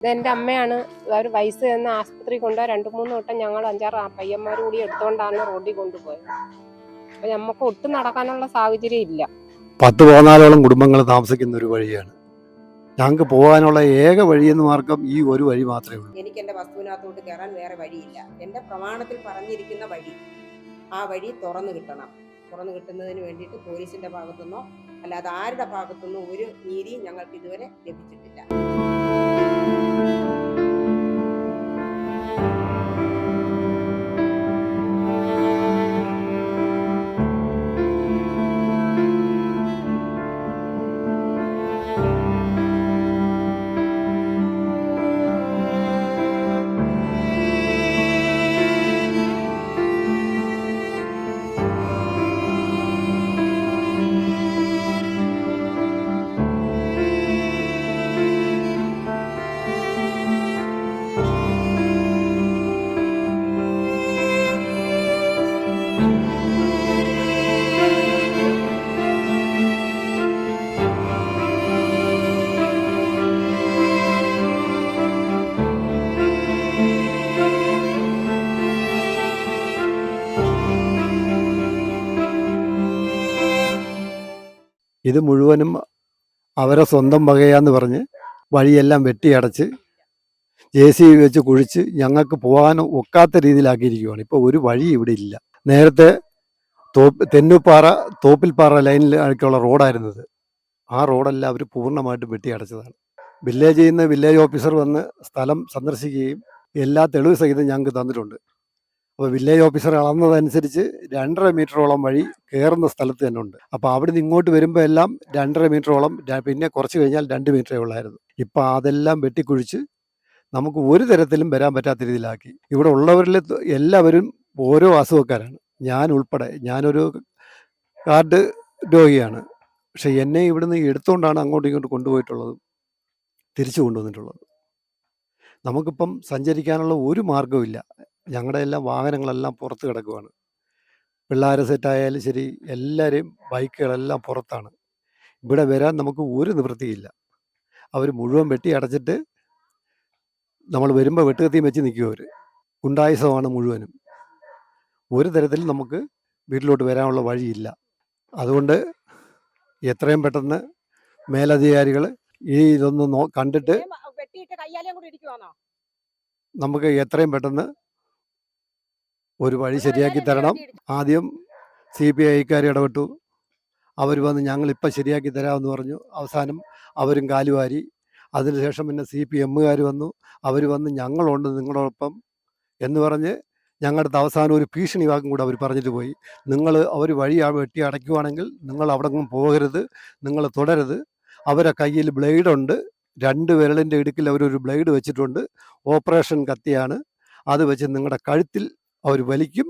ഇതെൻ്റെ അമ്മയാണ്. ഒരു വയസ്സ് ചെന്ന് ആസ്പത്രി കൊണ്ടുപോയി 2-3 വട്ടം ഞങ്ങൾ 5-6 പയ്യന്മാർ കൂടി എടുത്തുകൊണ്ടാണ് റോഡിൽ കൊണ്ടുപോയത്. അപ്പൊ നമുക്ക് ഒട്ടും നടക്കാനുള്ള സാഹചര്യം ഇല്ല. 10-14 കുടുംബങ്ങൾ താമസിക്കുന്ന ഒരു വഴിയാണ്. ഞങ്ങൾക്ക് പോകാനുള്ള ഏക വഴിയെന്ന് മാർഗം ഈ ഒരു വഴി മാത്രമേ ഉള്ളൂ. എനിക്ക് എൻ്റെ വസ്തുവിനകത്തോട്ട് കയറാൻ വേറെ വഴിയില്ല. എൻ്റെ പ്രമാണത്തിൽ പറഞ്ഞിരിക്കുന്ന വഴി, ആ വഴി തുറന്നു കിട്ടണം. തുറന്നു കിട്ടുന്നതിന് വേണ്ടിയിട്ട് പോലീസിൻ്റെ ഭാഗത്തുനിന്നോ അല്ലാതെ ആരുടെ ഭാഗത്തുനിന്നോ ഒരു നീതിയും ഞങ്ങൾക്ക് ഇതുവരെ ലഭിച്ചിട്ടില്ല. ഇത് മുഴുവനും അവരെ സ്വന്തം വകയാന്ന് പറഞ്ഞ് വഴിയെല്ലാം വെട്ടിയടച്ച് JCB വെച്ച് കുഴിച്ച് ഞങ്ങൾക്ക് പോകാൻ ഒക്കാത്ത രീതിയിലാക്കിയിരിക്കുകയാണ്. ഇപ്പോൾ ഒരു വഴി ഇവിടെ ഇല്ല. നേരത്തെ തെന്നുപ്പാറ തോപ്പിൽപ്പാറ ലൈനിലേക്കുള്ള റോഡായിരുന്നത്. ആ റോഡെല്ലാം അവർ പൂർണ്ണമായിട്ടും വെട്ടിയടച്ചതാണ്. വില്ലേജിൽ നിന്ന് വില്ലേജ് ഓഫീസർ വന്ന് സ്ഥലം സന്ദർശിക്കുകയും എല്ലാ തെളിവ് സഹിതം ഞങ്ങൾക്ക് തന്നിട്ടുണ്ട്. അപ്പോൾ വില്ലേജ് ഓഫീസർ അളന്നതനുസരിച്ച് 2.5 മീറ്ററോളം വഴി കയറുന്ന സ്ഥലത്ത് തന്നെ ഉണ്ട്. അപ്പോൾ അവിടെ നിന്ന് ഇങ്ങോട്ട് വരുമ്പോൾ എല്ലാം 2.5 മീറ്ററോളം, പിന്നെ കുറച്ച് കഴിഞ്ഞാൽ 2 മീറ്ററേ ഉള്ളായിരുന്നു. ഇപ്പം അതെല്ലാം വെട്ടിക്കുഴിച്ച് നമുക്ക് ഒരു തരത്തിലും വരാൻ പറ്റാത്ത രീതിയിലാക്കി. ഇവിടെ ഉള്ളവരിൽ എല്ലാവരും ഓരോ അസുഖക്കാരാണ്. ഞാൻ ഉൾപ്പെടെ. ഞാനൊരു കാർഡ് രോഗിയാണ്. പക്ഷെ എന്നെ ഇവിടുന്ന് എടുത്തുകൊണ്ടാണ് അങ്ങോട്ടും ഇങ്ങോട്ടും കൊണ്ടുപോയിട്ടുള്ളതും തിരിച്ചു കൊണ്ടുവന്നിട്ടുള്ളത്. നമുക്കിപ്പം സഞ്ചരിക്കാനുള്ള ഒരു മാർഗ്ഗവും ഇല്ല. ഞങ്ങളുടെ എല്ലാം വാഹനങ്ങളെല്ലാം പുറത്ത് കിടക്കുകയാണ്. പിള്ളേരെ സെറ്റായാലും ശരി, എല്ലാവരെയും ബൈക്കുകളെല്ലാം പുറത്താണ്. ഇവിടെ വരാൻ നമുക്ക് ഒരു നിവൃത്തിയില്ല. അവർ മുഴുവൻ വെട്ടി അടച്ചിട്ട് നമ്മൾ വരുമ്പോൾ വെട്ടുകത്തിയും വെച്ച് നിൽക്കും. അവർ ഗുണ്ടായുസമാണ് മുഴുവനും. ഒരു തരത്തിലും നമുക്ക് വീട്ടിലോട്ട് വരാനുള്ള വഴിയില്ല. അതുകൊണ്ട് എത്രയും പെട്ടെന്ന് മേലധികാരികൾ ഇതൊന്ന് കണ്ടിട്ട് നമുക്ക് എത്രയും പെട്ടെന്ന് ഒരു വഴി ശരിയാക്കി തരണം. ആദ്യം CPIക്കാർ ഇടപെട്ടു. അവർ വന്ന് ഞങ്ങളിപ്പം ശരിയാക്കി തരാമെന്ന് പറഞ്ഞു. അവസാനം അവരും കാലുവാരി. അതിനുശേഷം പിന്നെ CPMകാർ വന്നു. അവർ വന്ന് ഞങ്ങളുണ്ട് നിങ്ങളോടൊപ്പം എന്ന് പറഞ്ഞ് ഞങ്ങളുടെ അവസാനം ഒരു ഭീഷണി വാക്കും കൂടെ അവർ പറഞ്ഞിട്ട് പോയി. അവർ വഴി വെട്ടി അടയ്ക്കുവാണെങ്കിൽ നിങ്ങൾ അവിടെ നിന്നും പോകരുത്, നിങ്ങൾ തുടരുത്. അവരെ കയ്യിൽ ബ്ലേഡുണ്ട്. 2 വിരലിൻ്റെ ഇടുക്കിൽ അവരൊരു ബ്ലേഡ് വെച്ചിട്ടുണ്ട്. ഓപ്പറേഷൻ കത്തിയാണ്. അത് വെച്ച് നിങ്ങളുടെ കഴുത്തിൽ അവർ വലിക്കും.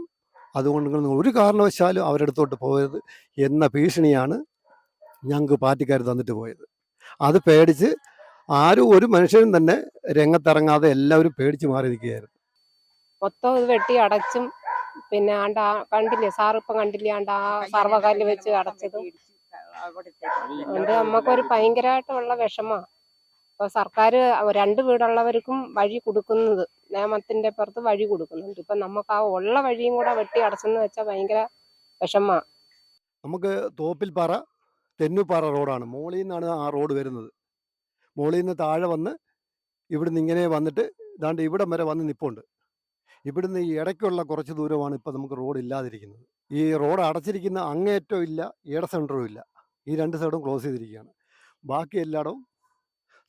അതുകൊണ്ട് നിങ്ങൾ ഒരു കാരണവശാലും അവരെടുത്തോട്ട് പോകരുത് എന്ന ഭീഷണിയാണ് ഞങ്ങൾക്ക് പാർട്ടിക്കാർ തന്നിട്ട് പോയത്. അത് പേടിച്ച് ആരും ഒരു മനുഷ്യനും തന്നെ രംഗത്തിറങ്ങാതെ എല്ലാവരും പേടിച്ച് മാറി നിൽക്കുകയായിരുന്നു. മൊത്തം ഇത് വെട്ടി അടച്ചും പിന്നെ കണ്ടില്ലേ സാറിപ്പം കണ്ടില്ലേ ആ സർവ്വകല്ല് വെച്ച് അടച്ചതും. അതുകൊണ്ട് നമുക്കൊരു ഭയങ്കരമായിട്ടുള്ള വിഷമമാണ്. ഇപ്പോൾ സർക്കാർ 2 വീടുള്ളവർക്കും വഴി കൊടുക്കുന്നത്, നിയമത്തിൻ്റെ പുറത്ത് വഴി കൊടുക്കുന്നുണ്ട്. ഇപ്പം നമുക്ക് ആ ഉള്ള വഴിയും കൂടെ വെട്ടി അടച്ചെന്ന് വെച്ചാൽ ഭയങ്കര വിഷമമാണ്. നമുക്ക് തോപ്പിൽപ്പാറ തെന്നുപ്പാറ റോഡാണ്. മോളിൽ നിന്നാണ് ആ റോഡ് വരുന്നത്. മോളിൽ നിന്ന് താഴെ വന്ന് ഇവിടുന്ന് ഇങ്ങനെ വന്നിട്ട് ഇതാണ്ട് ഇവിടം വരെ വന്ന് നിൽപ്പുണ്ട്. ഇവിടുന്ന് ഈ ഇടയ്ക്കുള്ള കുറച്ച് ദൂരമാണ് ഇപ്പം നമുക്ക് റോഡ് ഇല്ലാതിരിക്കുന്നത്. ഈ റോഡ് അടച്ചിരിക്കുന്ന അങ്ങേയറ്റവും ഇല്ല, ഇട സെൻറ്ററും ഇല്ല. ഈ 2 സൈഡും ക്ലോസ് ചെയ്തിരിക്കുകയാണ്. ബാക്കി എല്ലായിടവും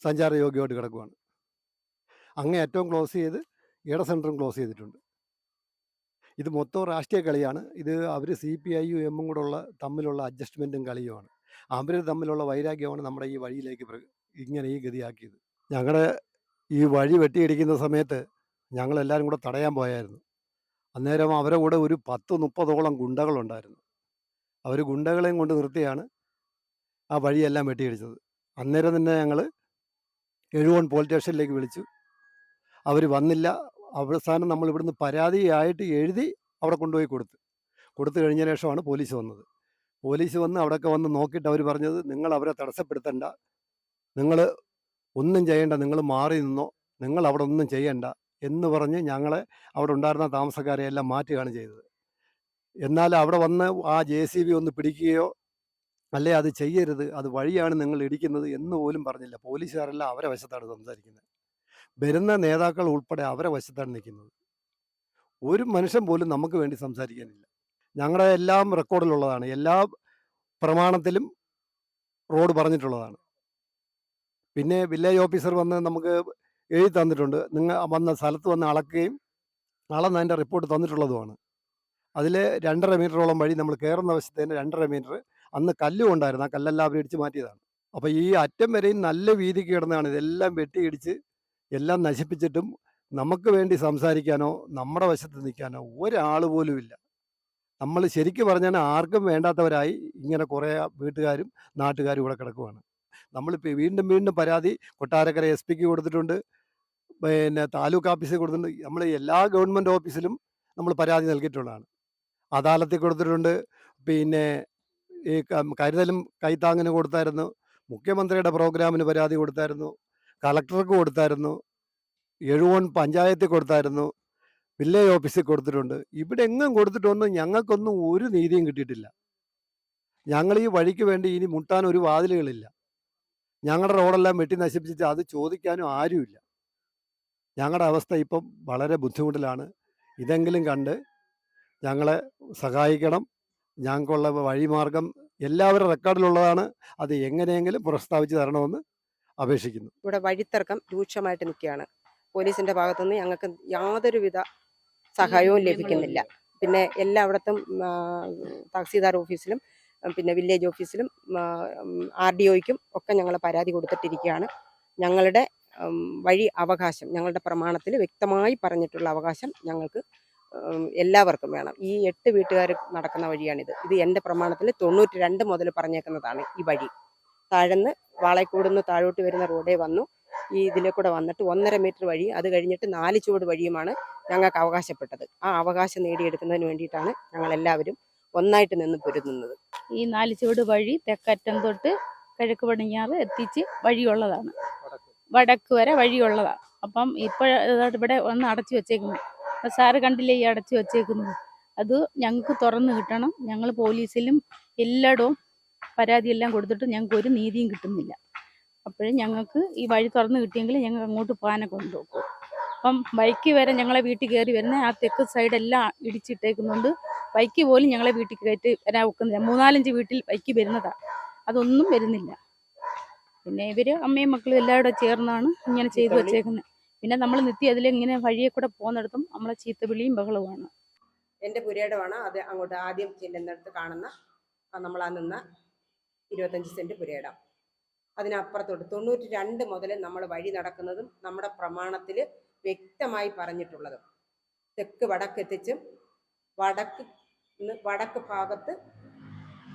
സഞ്ചാരയോഗ്യമായിട്ട് കിടക്കുകയാണ്. അങ്ങേയറ്റവും ക്ലോസ് ചെയ്ത് ഇട സെൻറ്ററും ക്ലോസ് ചെയ്തിട്ടുണ്ട്. ഇത് മൊത്തം രാഷ്ട്രീയ കളിയാണ്. ഇത് അവർ CPIയും എമ്മും കൂടെ തമ്മിലുള്ള അഡ്ജസ്റ്റ്മെൻറ്റും കളിയുമാണ്. അവർ തമ്മിലുള്ള വൈരാഗ്യമാണ് നമ്മുടെ ഈ വഴിയിലേക്ക് ഇങ്ങനെ ഈ ഗതിയാക്കിയത്. ഞങ്ങളുടെ ഈ വഴി വെട്ടിയിടിക്കുന്ന സമയത്ത് ഞങ്ങളെല്ലാവരും കൂടെ തടയാൻ പോയായിരുന്നു. അന്നേരം അവരെ കൂടെ ഒരു 10-30ഓളം ഗുണ്ടകളുണ്ടായിരുന്നു. അവർ ഗുണ്ടകളെയും കൊണ്ട് നിർത്തിയാണ് ആ വഴിയെല്ലാം വെട്ടിയിടിച്ചത്. അന്നേരം തന്നെ ഞങ്ങൾ എഴുകോൺ പോലീസ് സ്റ്റേഷനിലേക്ക് വിളിച്ചു. അവർ വന്നില്ല. അവസാനം നമ്മൾ ഇവിടുന്ന് പരാതിയായിട്ട് എഴുതി അവിടെ കൊണ്ടുപോയി കൊടുത്തു കഴിഞ്ഞ ശേഷമാണ് പോലീസ് വന്നത്. പോലീസ് വന്ന് അവിടെയൊക്കെ വന്ന് നോക്കിയിട്ട് അവർ പറഞ്ഞത്, നിങ്ങൾ അവരെ തടസ്സപ്പെടുത്തണ്ട, നിങ്ങൾ ഒന്നും ചെയ്യേണ്ട, നിങ്ങൾ മാറി നിന്നോ, നിങ്ങൾ അവിടെ ഒന്നും ചെയ്യണ്ട എന്ന് പറഞ്ഞ് ഞങ്ങളെ അവിടെ ഉണ്ടായിരുന്ന താമസക്കാരെ എല്ലാം മാറ്റുകയാണ് ചെയ്തത്. എന്നാൽ അവിടെ വന്ന് ആ JCB ഒന്ന് പിടിക്കുകയോ അല്ലേ അത് ചെയ്യരുത്, അത് വഴിയാണ് നിങ്ങൾ ഇടിക്കുന്നത് എന്ന് പോലും പറഞ്ഞില്ല. പോലീസുകാരെല്ലാം അവരെ വശത്താണ് സംസാരിക്കുന്നത്. വരുന്ന നേതാക്കൾ ഉൾപ്പെടെ അവരെ വശത്താണ് നിൽക്കുന്നത്. ഒരു മനുഷ്യൻ പോലും നമുക്ക് വേണ്ടി സംസാരിക്കാനില്ല. ഞങ്ങളുടെ എല്ലാം റെക്കോർഡിലുള്ളതാണ്. എല്ലാ പ്രമാണത്തിലും റോഡ് പറഞ്ഞിട്ടുള്ളതാണ്. പിന്നെ വില്ലേജ് ഓഫീസർ വന്ന് നമുക്ക് എഴുതി തന്നിട്ടുണ്ട്. നിങ്ങൾ വന്ന സ്ഥലത്ത് വന്ന് അളക്കുകയും അളന്ന് അതിൻ്റെ റിപ്പോർട്ട് തന്നിട്ടുള്ളതുമാണ്. അതിൽ 2.5 മീറ്ററോളം വഴി നമ്മൾ കയറുന്ന വശത്തേന് 2.5 മീറ്റർ അന്ന് കല്ലും ഉണ്ടായിരുന്നു. ആ കല്ലെല്ലാം അവർ ഇടിച്ച് മാറ്റിയതാണ്. അപ്പോൾ ഈ അറ്റം വരെയും നല്ല വീതിക്ക് കിടന്നതാണ്. ഇതെല്ലാം വെട്ടിയിടിച്ച് എല്ലാം നശിപ്പിച്ചിട്ടും നമുക്ക് വേണ്ടി സംസാരിക്കാനോ നമ്മുടെ വശത്ത് നിൽക്കാനോ ഒരാൾ പോലും ഇല്ല. നമ്മൾ ശരിക്കും പറഞ്ഞാൽ ആർക്കും വേണ്ടാത്തവരായി ഇങ്ങനെ കുറേ വീട്ടുകാരും നാട്ടുകാരും ഇവിടെ കിടക്കുവാണ്. നമ്മളിപ്പോൾ വീണ്ടും വീണ്ടും പരാതി കൊട്ടാരക്കര SP കൊടുത്തിട്ടുണ്ട്, പിന്നെ താലൂക്ക് ഓഫീസിൽ കൊടുത്തിട്ടുണ്ട്. നമ്മൾ എല്ലാ ഗവൺമെൻറ് ഓഫീസിലും നമ്മൾ പരാതി നൽകിയിട്ടുള്ളതാണ്. അദാലത്തിൽ കൊടുത്തിട്ടുണ്ട്. പിന്നെ ഈ കരുതലും കൈത്താങ്ങിന് കൊടുത്തായിരുന്നു. മുഖ്യമന്ത്രിയുടെ പ്രോഗ്രാമിന് പരാതി കൊടുത്തായിരുന്നു. കളക്ടർക്ക് കൊടുത്തായിരുന്നു. എഴുവൺ പഞ്ചായത്തിൽ കൊടുത്തായിരുന്നു. വില്ലേജ് ഓഫീസിൽ കൊടുത്തിട്ടുണ്ട്. ഇവിടെ എങ്ങും കൊടുത്തിട്ടൊന്നും ഞങ്ങൾക്കൊന്നും ഒരു നീതിയും കിട്ടിയിട്ടില്ല. ഞങ്ങൾ ഈ വഴിക്ക് വേണ്ടി ഇനി മുട്ടാൻ ഒരു വാതിലുകളില്ല. ഞങ്ങളുടെ റോഡെല്ലാം വെട്ടി നശിപ്പിച്ചിട്ട് അത് ചോദിക്കാനും ആരുമില്ല. ഞങ്ങളുടെ അവസ്ഥ ഇപ്പം വളരെ ബുദ്ധിമുട്ടിലാണ്. ഇതെങ്കിലും കണ്ട് ഞങ്ങളെ സഹായിക്കണം. ഞങ്ങൾക്കുള്ള വഴിമാർഗം എല്ലാവരുടെ റെക്കോർഡിലുള്ളതാണ്. അത് എങ്ങനെയെങ്കിലും പ്രസ്താവിച്ച് തരണമെന്ന് അപേക്ഷിക്കുന്നു. ഇവിടെ വഴിത്തർക്കം രൂക്ഷമായിട്ട് നിൽക്കുകയാണ്. പോലീസിൻ്റെ ഭാഗത്തുനിന്ന് ഞങ്ങൾക്ക് യാതൊരുവിധ സഹായവും ലഭിക്കുന്നില്ല. പിന്നെ എല്ലായിടത്തും തഹസീൽദാർ ഓഫീസിലും പിന്നെ വില്ലേജ് ഓഫീസിലും RDOയ്ക്കും ഒക്കെ ഞങ്ങൾ പരാതി കൊടുത്തിട്ടിരിക്കുകയാണ്. ഞങ്ങളുടെ വഴി അവകാശം, ഞങ്ങളുടെ പ്രമാണത്തിൽ വ്യക്തമായി പറഞ്ഞിട്ടുള്ള അവകാശം ഞങ്ങൾക്ക് എല്ലാവർക്കും വേണം. ഈ 8 വീട്ടുകാർ നടക്കുന്ന വഴിയാണിത്. ഇത് എൻ്റെ പ്രമാണത്തിൽ 92 മുതൽ പറഞ്ഞേക്കുന്നതാണ്. ഈ വഴി താഴന്ന് വാളയക്കൂടുന്ന് താഴോട്ട് വരുന്ന റോഡേ വന്നു ഈ ഇതിലെ കൂടെ വന്നിട്ട് 1.5 മീറ്റർ വഴി, അത് കഴിഞ്ഞിട്ട് 4 ചുവട് വഴിയുമാണ് ഞങ്ങൾക്ക് അവകാശപ്പെട്ടത്. ആ അവകാശം നേടിയെടുക്കുന്നതിന് വേണ്ടിയിട്ടാണ് ഞങ്ങളെല്ലാവരും ഒന്നായിട്ട് നിന്ന് പൊരുതുന്നത്. ഈ 4 ചുവട് വഴി തെക്കറ്റം തൊട്ട് കിഴക്ക് പടിഞ്ഞാറ് എത്തിച്ച് വഴിയുള്ളതാണ്, വടക്ക് വരെ വഴിയുള്ളതാണ്. അപ്പം ഇപ്പോൾ ഇവിടെ വന്ന് അടച്ചു വെച്ചേക്കുന്നു. സാറ് കണ്ടില്ലേ ഈ അടച്ചു വെച്ചേക്കുന്നത്? അത് ഞങ്ങൾക്ക് തുറന്ന് കിട്ടണം. ഞങ്ങൾ പോലീസിലും എല്ലായിടവും പരാതിയെല്ലാം കൊടുത്തിട്ട് ഞങ്ങൾക്ക് ഒരു നീതിയും കിട്ടുന്നില്ല. അപ്പോഴും ഞങ്ങൾക്ക് ഈ വഴി തുറന്ന് കിട്ടിയെങ്കിൽ ഞങ്ങൾ അങ്ങോട്ട് പോകാനൊക്കെ കൊണ്ടുപോകും. അപ്പം ബൈക്ക് വരെ ഞങ്ങളെ വീട്ടിൽ കയറി വരുന്ന ആ തെക്ക് സൈഡെല്ലാം ഇടിച്ചിട്ടേക്കുന്നുണ്ട്. ബൈക്ക് പോലും ഞങ്ങളെ വീട്ടിൽ കയറ്റി വരാൻ ഒക്കുന്നില്ല. 3-4 വീട്ടിൽ ബൈക്ക് വരുന്നതാണ്, അതൊന്നും വരുന്നില്ല. പിന്നെ ഇവര് അമ്മയും മക്കളും എല്ലാവരും ചേർന്നാണ് ഇങ്ങനെ ചെയ്തു വെച്ചേക്കുന്നത്. പിന്നെ നമ്മൾ നിത്യം അതിലിങ്ങനെ വഴിയെ കൂടെ പോകുന്നിടത്തും നമ്മളെ ചീത്തവിളിയും ബഹളവുമാണ്. എൻ്റെ പുരയിടമാണ് അത്. അങ്ങോട്ട് ആദ്യം ചെല്ലുന്നിടത്ത് കാണുന്ന നമ്മളാ നിന്ന 25 സെൻറ്റ് പുരയിടം. അതിനപ്പുറത്തോട്ട് 92 മുതൽ നമ്മൾ വഴി നടക്കുന്നതും നമ്മുടെ പ്രമാണത്തിൽ വ്യക്തമായി പറഞ്ഞിട്ടുള്ളതും തെക്ക് വടക്കെത്തിച്ചും വടക്ക് ഭാഗത്ത്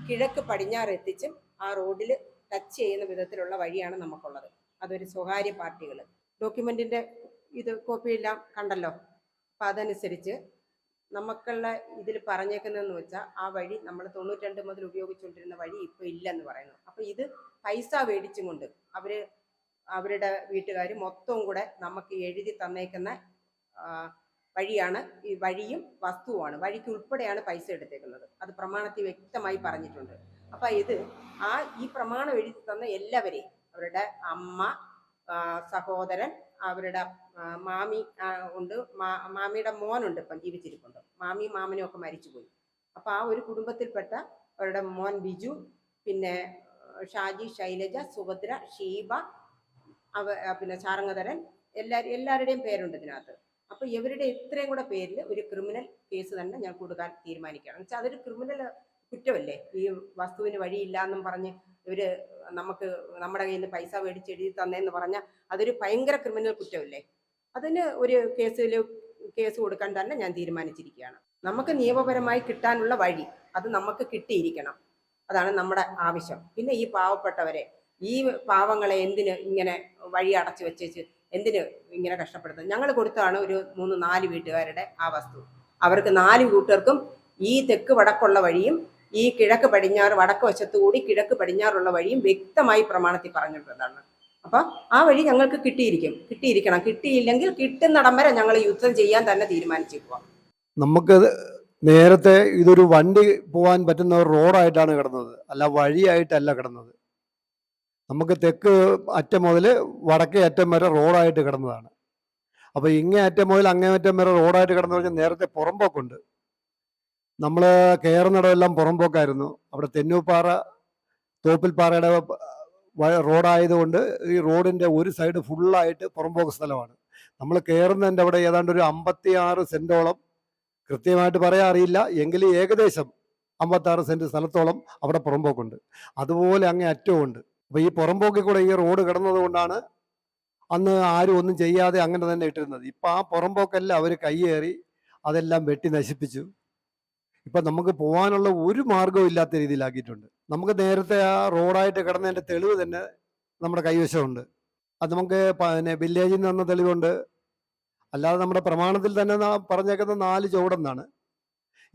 കിഴക്ക് പടിഞ്ഞാറ് എത്തിച്ചും ആ റോഡിൽ ടച്ച് ചെയ്യുന്ന വിധത്തിലുള്ള വഴിയാണ് നമുക്കുള്ളത്. അതൊരു സ്വകാര്യ പാർട്ടികൾ ഡോക്യുമെൻറ്റിൻ്റെ ഇത് കോപ്പിയെല്ലാം കണ്ടല്ലോ. അപ്പം അതനുസരിച്ച് നമുക്കുള്ള ഇതിൽ പറഞ്ഞേക്കുന്നതെന്ന് വെച്ചാൽ ആ വഴി നമ്മൾ 92 മുതൽ ഉപയോഗിച്ചുകൊണ്ടിരുന്ന വഴി ഇപ്പോൾ ഇല്ലെന്ന് പറയുന്നു. അപ്പോൾ ഇത് പൈസ മേടിച്ചും കൊണ്ട് അവരുടെ വീട്ടുകാർ മൊത്തവും കൂടെ നമുക്ക് എഴുതി തന്നേക്കുന്ന വഴിയാണ്. ഈ വഴിയും വസ്തുവുമാണ്. വഴിക്ക് ഉൾപ്പെടെയാണ് പൈസ എടുത്തേക്കുന്നത്. അത് പ്രമാണത്തിൽ വ്യക്തമായി പറഞ്ഞിട്ടുണ്ട്. അപ്പം ഇത് ഈ പ്രമാണം എഴുതി തന്ന എല്ലാവരെയും, അവരുടെ അമ്മ, സഹോദരൻ, അവരുടെ മാമി ഉണ്ട്, മാമിയുടെ മോനുണ്ട്, ഇപ്പം ജീവിച്ചിരിപ്പുണ്ട്. മാമിയും മാമനും ഒക്കെ മരിച്ചുപോയി. അപ്പോൾ ആ ഒരു കുടുംബത്തിൽപ്പെട്ട അവരുടെ മോൻ ബിജു, പിന്നെ ഷാജി, ശൈലജ, സുഭദ്ര, ഷീബ, പിന്നെ ചാറങ്ങധരൻ, എല്ലാവരുടെയും പേരുണ്ട് ഇതിനകത്ത്. അപ്പോൾ ഇവരുടെ ഇത്രയും കൂടെ പേരിൽ ഒരു ക്രിമിനൽ കേസ് തന്നെ ഞാൻ കൊടുക്കാൻ തീരുമാനിക്കുകയാണ്. വെച്ചാൽ അതൊരു ക്രിമിനൽ കുറ്റമല്ലേ? ഈ വസ്തുവിന് വഴിയില്ല എന്നും പറഞ്ഞ് ഇവർ നമുക്ക് നമ്മുടെ കയ്യിൽ നിന്ന് പൈസ മേടിച്ച് എഴുതി തന്നേന്ന് പറഞ്ഞാൽ അതൊരു ഭയങ്കര ക്രിമിനൽ കുറ്റമല്ലേ? അതിന് ഒരു കേസ് കൊടുക്കാൻ തന്നെ ഞാൻ തീരുമാനിച്ചിരിക്കുകയാണ്. നമുക്ക് നിയമപരമായി കിട്ടാനുള്ള വഴി അത് നമുക്ക് കിട്ടിയിരിക്കണം. അതാണ് നമ്മുടെ ആവശ്യം. പിന്നെ ഈ പാവപ്പെട്ടവരെ, ഈ പാവങ്ങളെ എന്തിന് ഇങ്ങനെ വഴി അടച്ചു വെച്ചേച്ച് എന്തിന് ഇങ്ങനെ കഷ്ടപ്പെടുന്നത്? ഞങ്ങൾ കൊടുത്താണ് ഒരു 3-4 വീട്ടുകാരുടെ ആ വസ്തു. അവർക്ക് 4 കൂട്ടർക്കും ഈ തെക്ക് വടക്കുള്ള വഴിയും ഈ കിഴക്ക് പടിഞ്ഞാറ് വടക്ക് വശത്തുകൂടി കിഴക്ക് പടിഞ്ഞാറുള്ള വഴിയും വ്യക്തമായി പ്രമാണത്തിൽ പറഞ്ഞിട്ടുള്ളതാണ്. അപ്പം ആ വഴി ഞങ്ങൾക്ക് കിട്ടിയിരിക്കണം. കിട്ടിയില്ലെങ്കിൽ കിട്ടുന്നിടം വരെ ഞങ്ങൾ യുദ്ധം ചെയ്യാൻ തന്നെ തീരുമാനിച്ചിരിക്കുക. നമുക്ക് നേരത്തെ ഇതൊരു വണ്ടി പോകാൻ പറ്റുന്ന ഒരു റോഡായിട്ടാണ് കിടന്നത്, അല്ല വഴിയായിട്ടല്ല കിടന്നത്. നമുക്ക് തെക്ക് അറ്റം മുതൽ വടക്കേ അറ്റം വരെ റോഡായിട്ട് കിടന്നതാണ്. അപ്പോൾ ഇങ്ങേ അറ്റം മുതൽ അങ്ങേ അറ്റം വരെ റോഡായിട്ട് കിടന്നു കഴിഞ്ഞാൽ നേരത്തെ പുറമ്പോക്കുണ്ട്. നമ്മൾ കയറുന്നിടമെല്ലാം പുറമ്പോക്കായിരുന്നു. അവിടെ തെന്നൂപ്പാറ തോപ്പിൽപ്പാറയുടെ റോഡായതുകൊണ്ട് ഈ റോഡിൻ്റെ ഒരു സൈഡ് ഫുള്ളായിട്ട് പുറമ്പോക്ക് സ്ഥലമാണ്. നമ്മൾ കയറുന്നതിൻ്റെ അവിടെ ഏതാണ്ട് ഒരു 56 സെൻറ്റോളം, കൃത്യമായിട്ട് പറയാൻ അറിയില്ല എങ്കിലും ഏകദേശം 56 സെൻറ്റ് സ്ഥലത്തോളം അവിടെ പുറമ്പോക്കുണ്ട്. അതുപോലെ അങ്ങേ അറ്റവുമുണ്ട്. അപ്പോൾ ഈ പുറമ്പോക്കിൽ കൂടെ ഈ റോഡ് കിടന്നത് കൊണ്ടാണ് അന്ന് ആരും ഒന്നും ചെയ്യാതെ അങ്ങനെ തന്നെ ഇട്ടിരുന്നത്. ഇപ്പം ആ പുറമ്പോക്കെല്ലാം അവർ കയ്യേറി അതെല്ലാം വെട്ടി നശിപ്പിച്ചു. ഇപ്പം നമുക്ക് പോകാനുള്ള ഒരു മാർഗവും ഇല്ലാത്ത രീതിയിലാക്കിയിട്ടുണ്ട്. നമുക്ക് നേരത്തെ ആ റോഡായിട്ട് കിടന്നതിൻ്റെ തെളിവ് തന്നെ നമ്മുടെ കൈവശമുണ്ട്. അത് നമുക്ക് പിന്നെ വില്ലേജിൽ നിന്ന് തന്ന തെളിവുണ്ട്. അല്ലാതെ നമ്മുടെ പ്രമാണത്തിൽ തന്നെ പറഞ്ഞേക്കുന്ന 4 ചുവടെന്നാണ്.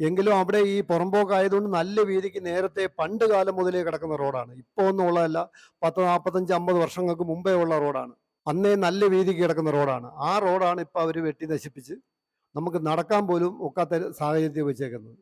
എങ്കിലും അവിടെ ഈ പുറമ്പോക്കായതുകൊണ്ട് നല്ല വീതിക്ക് നേരത്തെ പണ്ട് കാലം മുതലേ കിടക്കുന്ന റോഡാണ്. ഇപ്പോൾ ഒന്നും ഉള്ളതല്ല, 10, 45, 50 വർഷങ്ങൾക്ക് മുമ്പേ ഉള്ള റോഡാണ്. അന്നേ നല്ല വീതിക്ക് കിടക്കുന്ന റോഡാണ്. ആ റോഡാണ് ഇപ്പോൾ അവർ വെട്ടി നശിപ്പിച്ച് നമുക്ക് നടക്കാൻ പോലും ഒക്കാത്ത സാഹചര്യത്തിൽ വെച്ചേക്കുന്നത്.